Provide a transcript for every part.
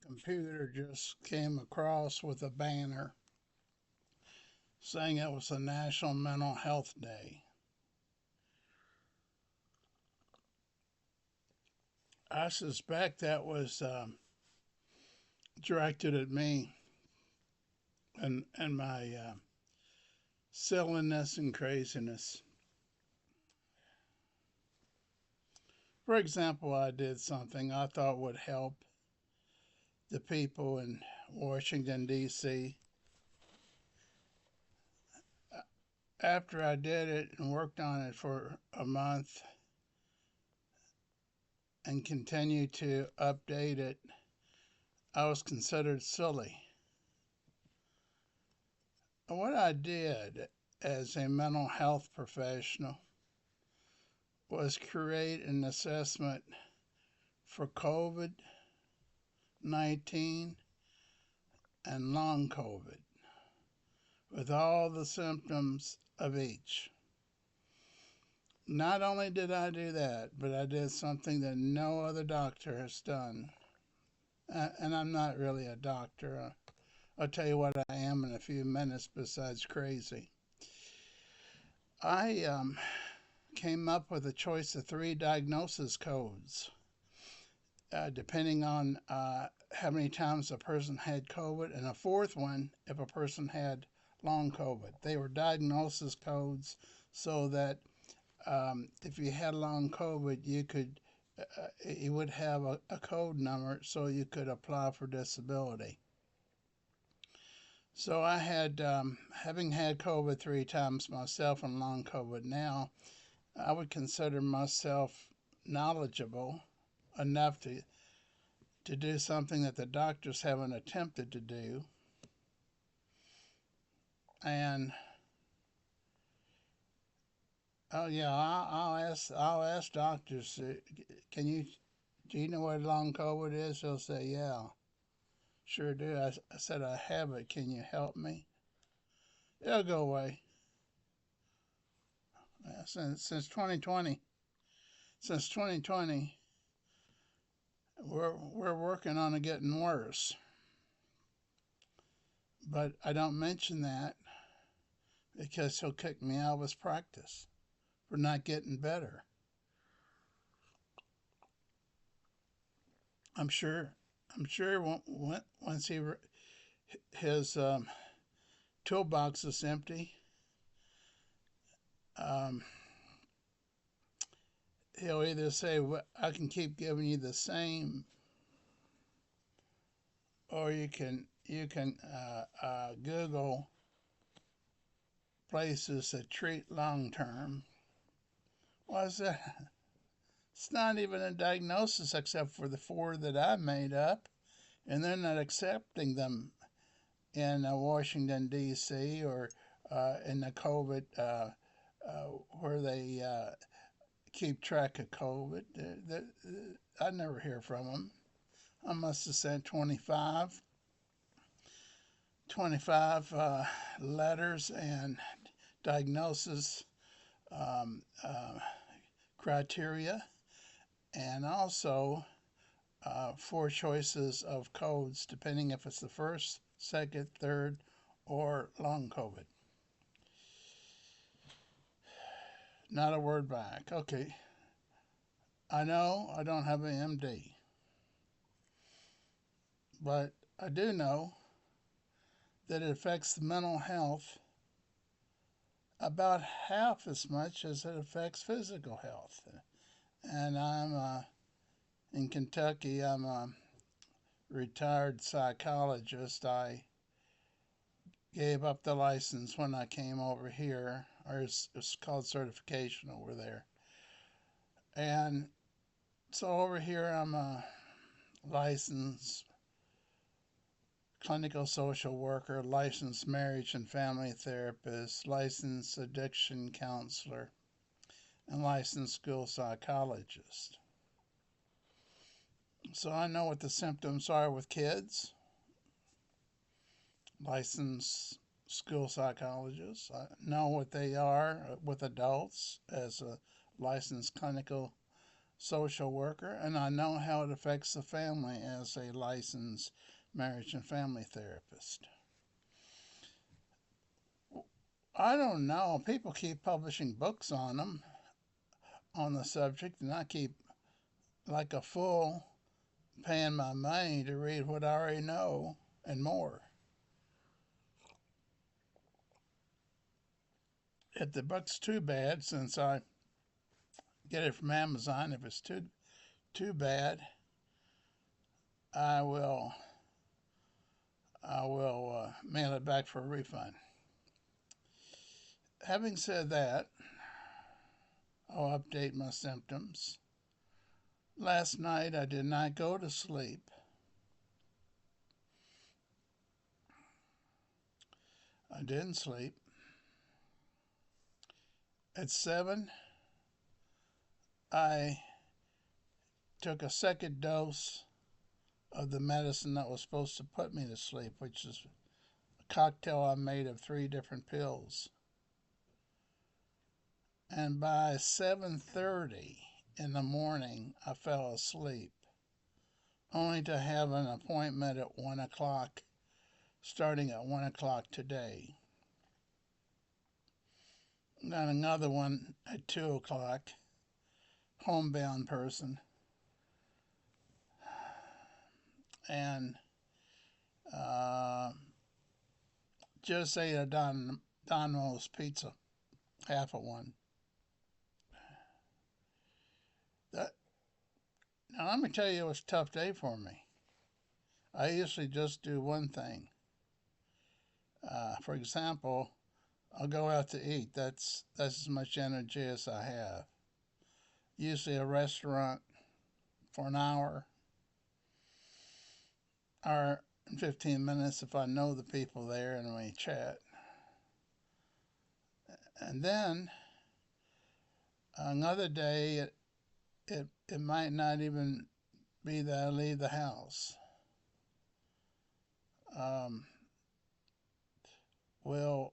computer just came across with a banner saying it was a National Mental Health Day. I suspect that was directed at me and my silliness and craziness. For example, I did something I thought would help the people in Washington, D.C. After I did it and worked on it for a month and continued to update it, I was considered silly. What I did as a mental health professional was create an assessment for COVID 19 and long COVID with all the symptoms of each. Not only did I do that, but I did something that no other doctor has done. And I'm not really a doctor. I'll tell you what I am in a few minutes besides crazy. I came up with a choice of three diagnosis codes, depending on how many times a person had COVID, and a fourth one if a person had long COVID. They were diagnosis codes so that if you had long COVID, you would have a code number so you could apply for disability. So I had, having had COVID three times myself and long COVID now, I would consider myself knowledgeable enough to do something that the doctors haven't attempted to do. And oh yeah, I'll ask doctors. Do you know what long COVID is? They'll say yeah, sure do. I said I have it. Can you help me? It'll go away. Since 2020, since 2020, we're working on it getting worse. But I don't mention that because he'll kick me out of his practice for not getting better. I'm sure. I'm sure once his toolbox is empty, um, he'll either say, well, "I can keep giving you the same," or you can Google places that treat long term. Well, it's not even a diagnosis except for the four that I made up, and they're not accepting them in Washington, D.C. or in the COVID where they keep track of COVID. I never hear from them. I must have sent 25 letters and diagnosis um, uh, criteria, and also four choices of codes depending if it's the first, second, third, or long COVID. Not a word back. Okay, I know I don't have an MD, but I do know that it affects mental health about half as much as it affects physical health. And I'm in Kentucky, I'm a retired psychologist. I gave up the license when I came over here, or it's called certification over there. And so over here, I'm a licensed clinical social worker, licensed marriage and family therapist, licensed addiction counselor, and licensed school psychologist. So I know what the symptoms are with kids, licensed school psychologist. I know what they are with adults as a licensed clinical social worker, and I know how it affects the family as a licensed marriage and family therapist. I don't know. People keep publishing books on them, on the subject, and I keep, like a fool, paying my money to read what I already know and more. If the book's too bad, since I get it from Amazon, if it's too bad, I will mail it back for a refund. Having said that, I'll update my symptoms. Last night I did not go to sleep. I didn't sleep. At 7, I took a second dose of the medicine that was supposed to put me to sleep, which is a cocktail I made of 3 different pills. And by 7:30 in the morning, I fell asleep, only to have an appointment at 1 o'clock, starting at 1 o'clock today. Got another one at 2 o'clock, homebound person. And just ate a Domino's pizza, half of one. That, now, let me tell you, it was a tough day for me. I usually just do one thing. For example, I'll go out to eat. That's as much energy as I have. Usually a restaurant for an hour or 15 minutes if I know the people there and we chat. And then another day, it might not even be that I leave the house. Um, we'll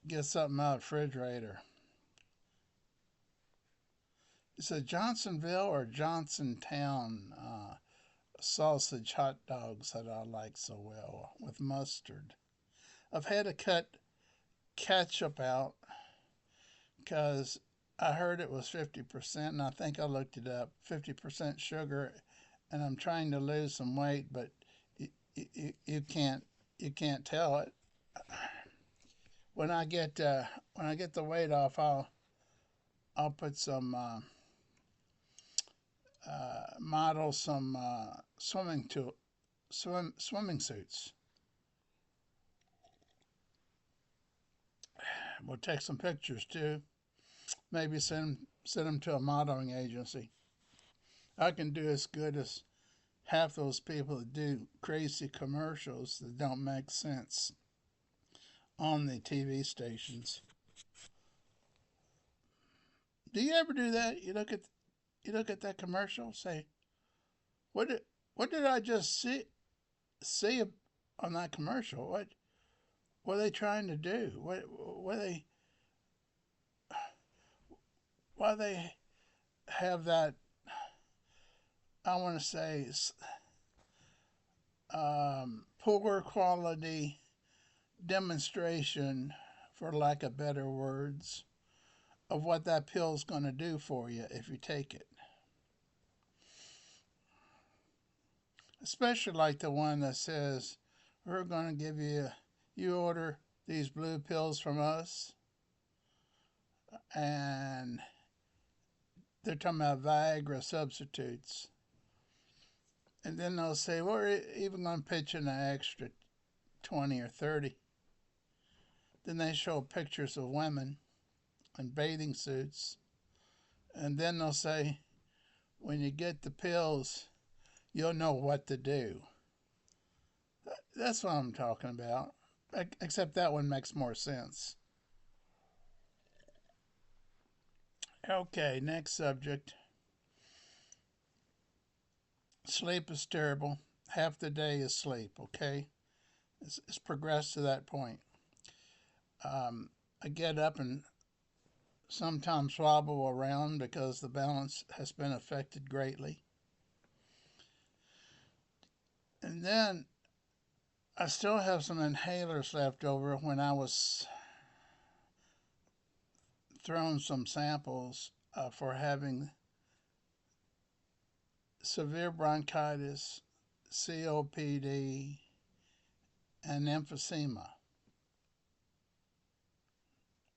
get something out of the refrigerator. It's a Johnsonville or Johnsontown sausage hot dogs that I like so well with mustard. I've had to cut ketchup out because I heard it was 50%, and I think I looked it up, 50% sugar, and I'm trying to lose some weight, but you can't tell it. When I get the weight off, I'll put some model some swimming suits. We'll take some pictures too. Maybe send them to a modeling agency. I can do as good as half those people that do crazy commercials that don't make sense on the TV stations. Do you ever do that? You look at that commercial, say, what did I just see on that commercial? What are they trying to do? What are they why they have that? I want to say poor quality demonstration, for lack of better words, of what that pill's going to do for you if you take it. Especially like the one that says, we're going to give you order these blue pills from us, and they're talking about Viagra substitutes. And then they'll say, we're even going to pitch in an extra 20 or 30. Then they show pictures of women in bathing suits. And then they'll say, when you get the pills, you'll know what to do. That's what I'm talking about. Except that one makes more sense. Okay, next subject. Sleep is terrible. Half the day is sleep, okay? It's progressed to that point. I get up and sometimes wobble around because the balance has been affected greatly. And then I still have some inhalers left over when I was thrown some samples for having severe bronchitis, COPD, and emphysema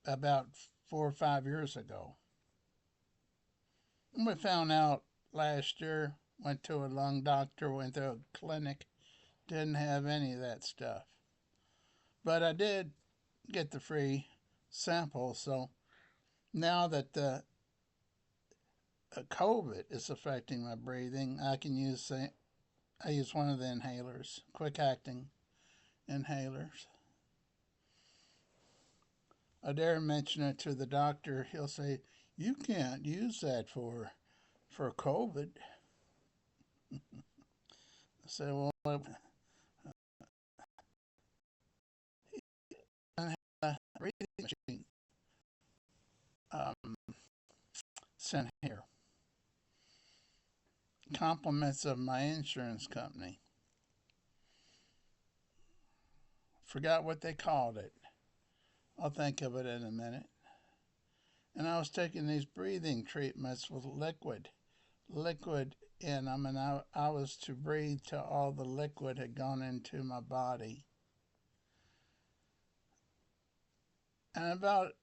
about 4 or 5 years ago. And we found out last year, went to a lung doctor, went to a clinic, didn't have any of that stuff. But I did get the free sample, so now that the COVID is affecting my breathing, I use one of the inhalers, quick acting inhalers. I dare mention it to the doctor. He'll say, "You can't use that for COVID." I say, "Well, I have a breathing machine um, sent here. Compliments of my insurance company. Forgot what they called it. I'll think of it in a minute." And I was taking these breathing treatments with liquid in them, and I was to breathe till all the liquid had gone into my body. And about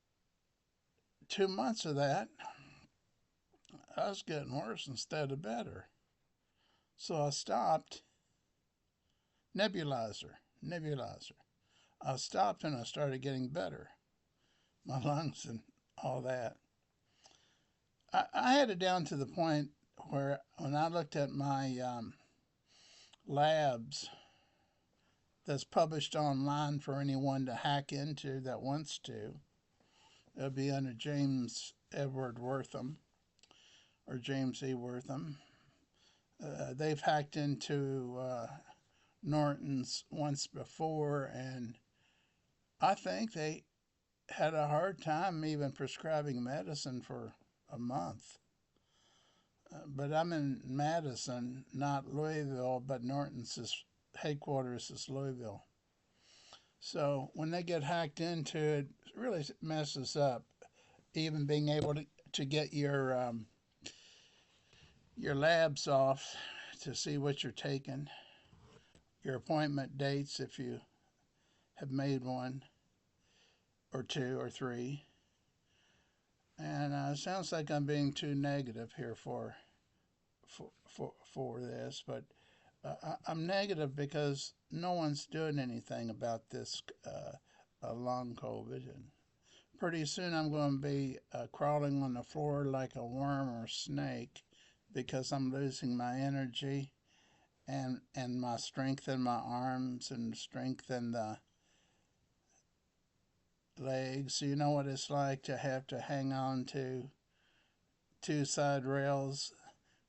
2 months of that, I was getting worse instead of better. So I stopped. Nebulizer. I stopped and I started getting better. My lungs and all that. I had it down to the point where when I looked at my labs that's published online for anyone to hack into that wants to, it'll be under James Edward Wortham or James E. Wortham. They've hacked into Norton's once before, and I think they had a hard time even prescribing medicine for a month. But I'm in Madison, not Louisville, but Norton's headquarters is Louisville. So when they get hacked into it, it really messes up even being able to get your labs off to see what you're taking, your appointment dates if you have made one, or two, or three. And it sounds like I'm being too negative here for this, but I'm negative because no one's doing anything about this long COVID. And pretty soon I'm going to be crawling on the floor like a worm or snake because I'm losing my energy and my strength in my arms and strength in the legs. You know what it's like to have to hang on to two side rails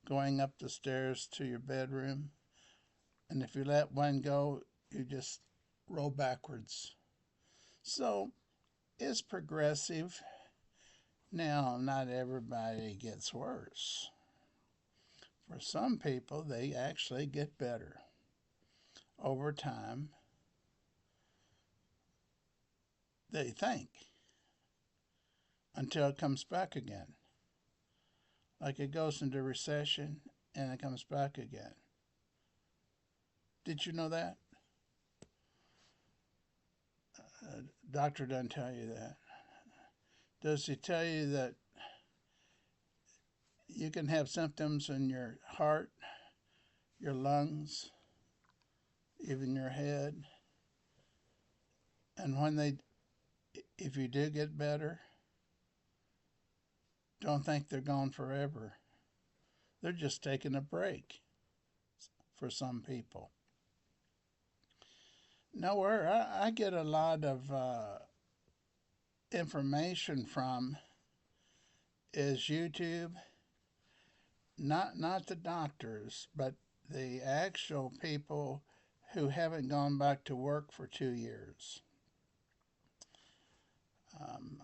going up the stairs to your bedroom. And if you let one go, you just roll backwards. So it's progressive. Now, not everybody gets worse. For some people, they actually get better over time. They think until it comes back again. Like it goes into recession and it comes back again. Did you know that? Doctor doesn't tell you that. Does he tell you that you can have symptoms in your heart, your lungs, even your head? And if you do get better, don't think they're gone forever. They're just taking a break for some people. Now, where I get a lot of information from is YouTube. Not the doctors, but the actual people who haven't gone back to work for 2 years.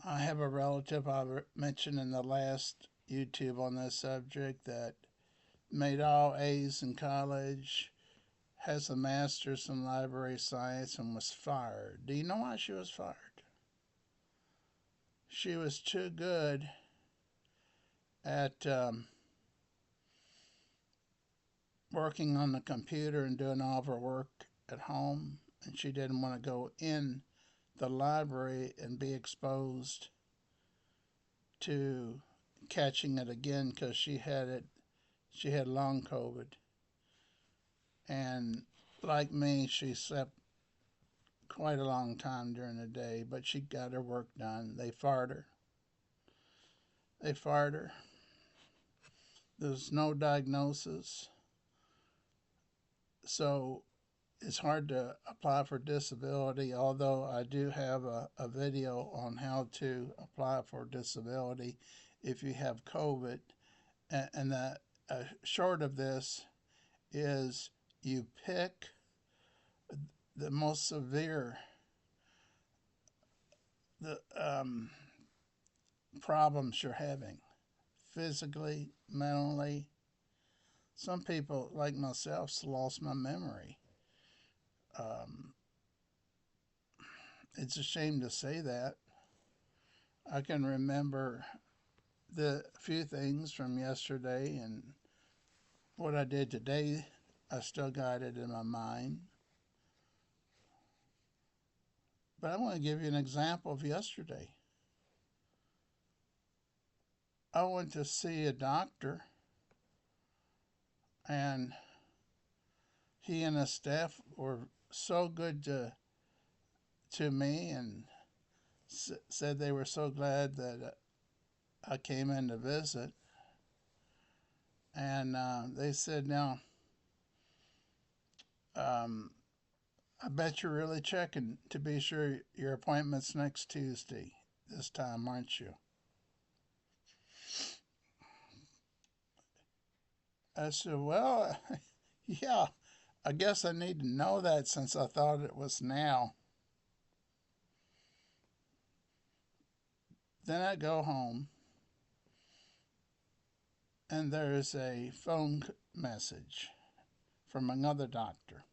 I have a relative I mentioned in the last YouTube on this subject that made all A's in college, has a master's in library science, and was fired. Do you know why she was fired? She was too good at working on the computer and doing all of her work at home, and she didn't want to go in the library and be exposed to catching it again because she had long COVID, and like me, she slept quite a long time during the day, but she got her work done. They fired her. There's no diagnosis, so it's hard to apply for disability, although I do have a video on how to apply for disability if you have COVID. And the short of this is you pick the most severe the problems you're having physically, mentally. Some people, like myself, lost my memory. Um, it's a shame to say that. I can remember the few things from yesterday, and what I did today, I still got it in my mind. But I want to give you an example of yesterday. I went to see a doctor, and he and his staff were so good to me and said they were so glad that I came in to visit. And they said, now, um, I bet you're really checking to be sure your appointment's next Tuesday this time, aren't you? I said, well, yeah, I guess I need to know that since I thought it was now. Then I go home, and there's a phone message from another doctor.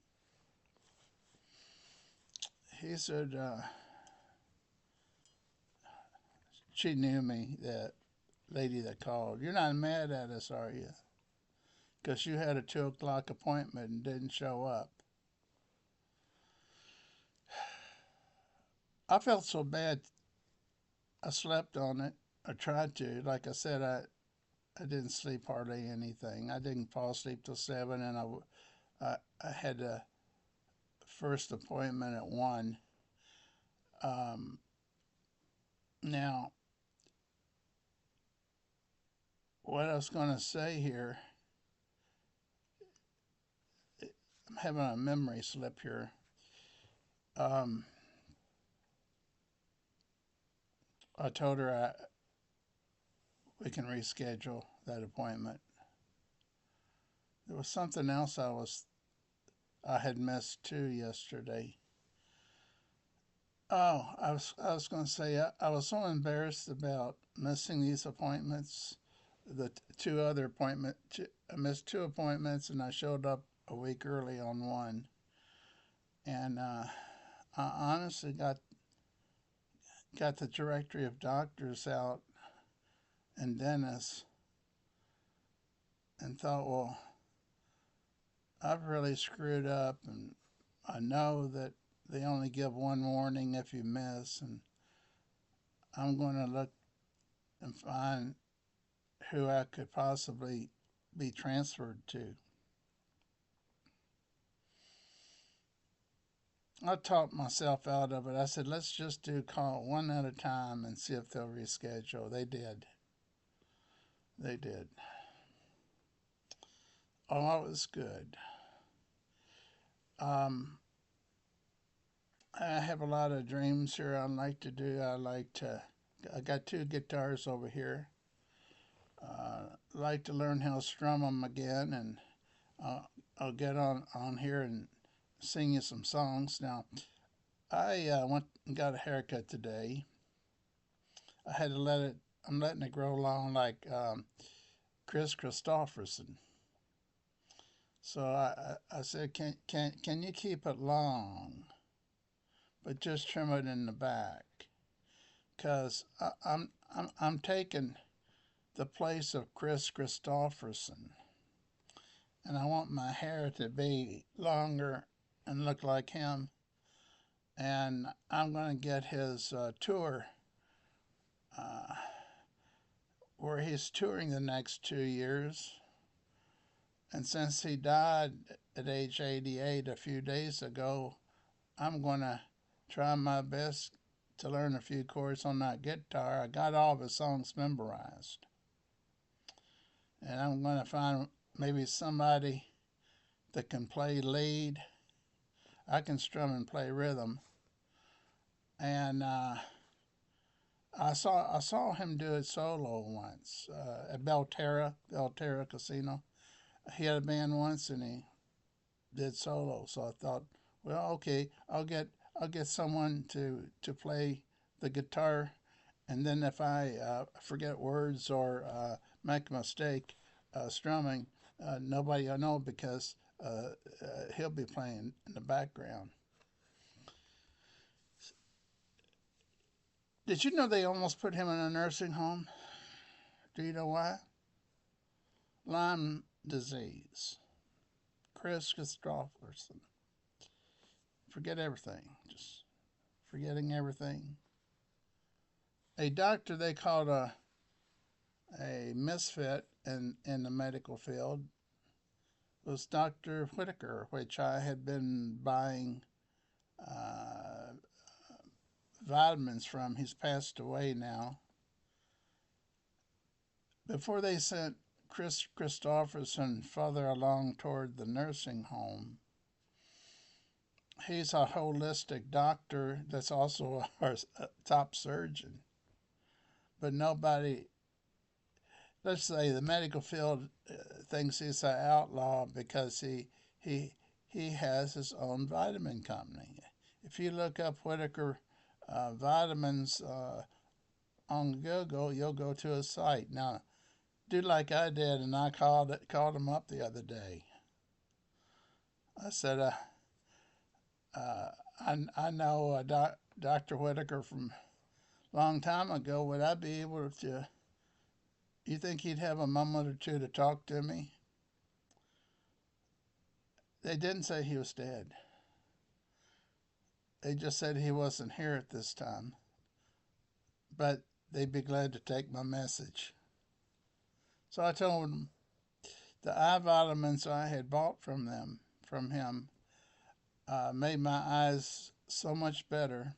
He said, she knew me, the lady that called. You're not mad at us, are you? Because you had a 2 o'clock appointment and didn't show up. I felt so bad. I slept on it. I tried to. Like I said, I didn't sleep hardly anything. I didn't fall asleep till 7, and I had a first appointment at 1. Um, Now, what I was going to say here, I'm having a memory slip here. Um, I told her we can reschedule that appointment. There was something else I had missed too yesterday. Oh, I was going to say I was so embarrassed about missing these appointments. The two other appointment, I missed 2 appointments, and I showed up a week early on one. And I honestly got the directory of doctors out and dentists, and thought, well, I've really screwed up, and I know that they only give one warning if you miss, and I'm going to look and find who I could possibly be transferred to. I talked myself out of it. I said, let's just do call one at a time and see if they'll reschedule. They did. They did. Oh, it was good. Um, I have a lot of dreams here I like to do. I got 2 guitars over here. Like to learn how to strum them again, and uh, I'll get on here and sing you some songs. Now, I went and got a haircut today, I had to let it. I'm letting it grow long like Chris Christopherson. So I said, can you keep it long, but just trim it in the back? Cause I'm taking the place of Chris Christopherson, and I want my hair to be longer and look like him. And I'm going to get his tour uh, where he's touring the next 2 years. And since he died at age 88 a few days ago, I'm going to try my best to learn a few chords on that guitar. I got all of his songs memorized. And I'm going to find maybe somebody that can play lead. I can strum and play rhythm. And I saw him do it solo once at Belterra Casino. He had a band once and he did solo. So I thought, well, okay, I'll get someone to play the guitar, and then if I forget words or make a mistake strumming, nobody will know because he'll be playing in the background. Did you know they almost put him in a nursing home? Do you know why? Lyme disease. Chris Christopherson. Forget everything. Just forgetting everything. A doctor they called a misfit in the medical field was Dr. Whitaker, which I had been buying uh, vitamins from. He's passed away now. Before they sent Chris Christopherson further along toward the nursing home, he's a holistic doctor that's also our top surgeon. But nobody, let's say the medical field thinks he's an outlaw because he he has his own vitamin company. If you look up Whitaker vitamins on Google, you'll go to his site. Now, do like I did, and I called him up the other day. I said, I know Dr. Whitaker from a long time ago. Would I be able to? You think he'd have a moment or two to talk to me? They didn't say he was dead. They just said he wasn't here at this time. But they'd be glad to take my message. So I told them the eye vitamins I had bought from him, made my eyes so much better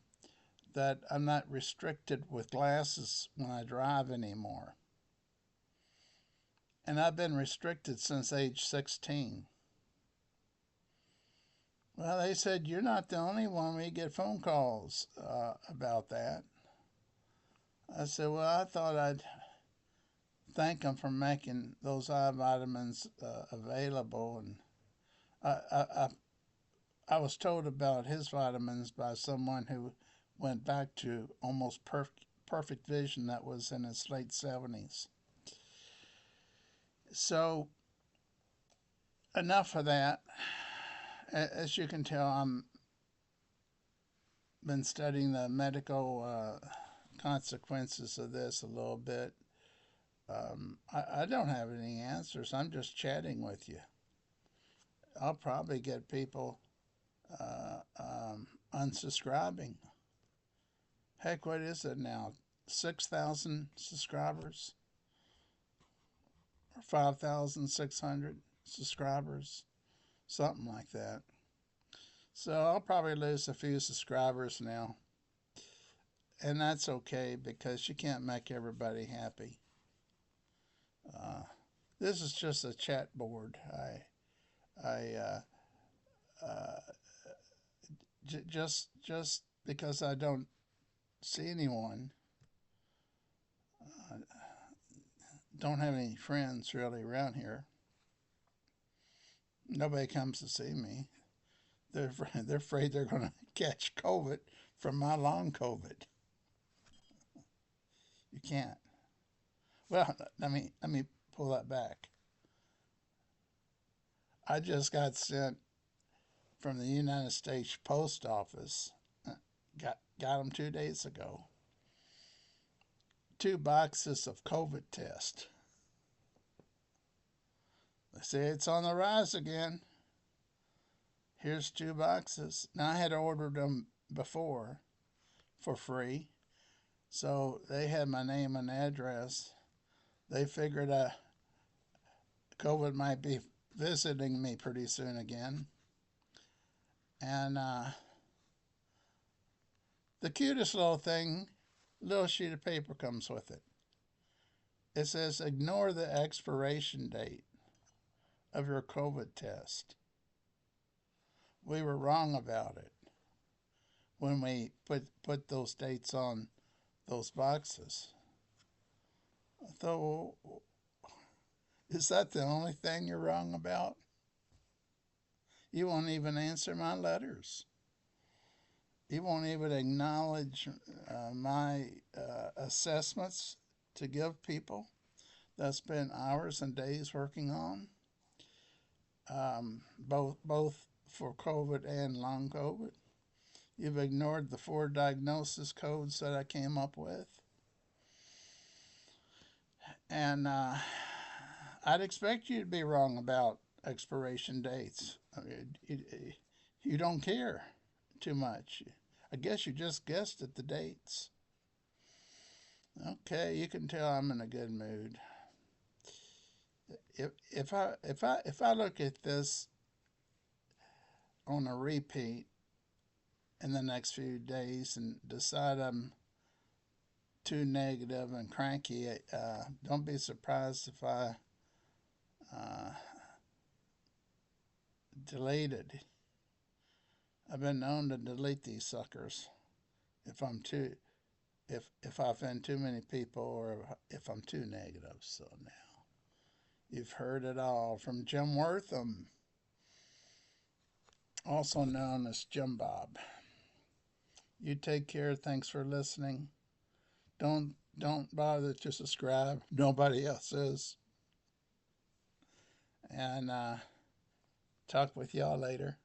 that I'm not restricted with glasses when I drive anymore. And I've been restricted since age 16. Well, they said, you're not the only one. We get phone calls about that. I said, well, I thought I'd thank them for making those eye vitamins available. And I was told about his vitamins by someone who went back to almost perfect vision that was in his late 70s. So, enough of that. As you can tell, I'm been studying the medical consequences of this a little bit. I don't have any answers. I'm just chatting with you. I'll probably get people unsubscribing. Heck, what is it now? 6,000 subscribers? Or 5,600 subscribers? Something like that. So I'll probably lose a few subscribers now. And that's okay because you can't make everybody happy. Uh, this is just a chat board. I just because I don't see anyone, uh, don't have any friends really around here. Nobody comes to see me. They're afraid they're going to catch COVID from my long COVID. You can't. Well, let me pull that back. I just got sent from the United States Post Office. Got them 2 days ago. 2 boxes of COVID test. They say it's on the rise again. Here's 2 boxes. Now I had ordered them before for free, so they had my name and address. They figured COVID might be visiting me pretty soon again, and the cutest little thing, little sheet of paper comes with it. It says, ignore the expiration date of your COVID test. We were wrong about it when we put those dates on those boxes. I thought, well, is that the only thing you're wrong about? You won't even answer my letters. You won't even acknowledge my assessments to give people that I spent hours and days working on, both for COVID and long COVID. You've ignored the 4 diagnosis codes that I came up with. And I'd expect you to be wrong about expiration dates. I mean, you don't care too much. I guess you just guessed at the dates. Okay, you can tell I'm in a good mood. If I look at this on a repeat in the next few days and decide I'm too negative and cranky, don't be surprised if I uh, delete it. I've been known to delete these suckers if I'm too if I offend too many people or if I'm too negative. So now you've heard it all from Jim Wortham, also known as Jim Bob. You take care. Thanks for listening. Don't bother to subscribe. Nobody else is. And talk with y'all later.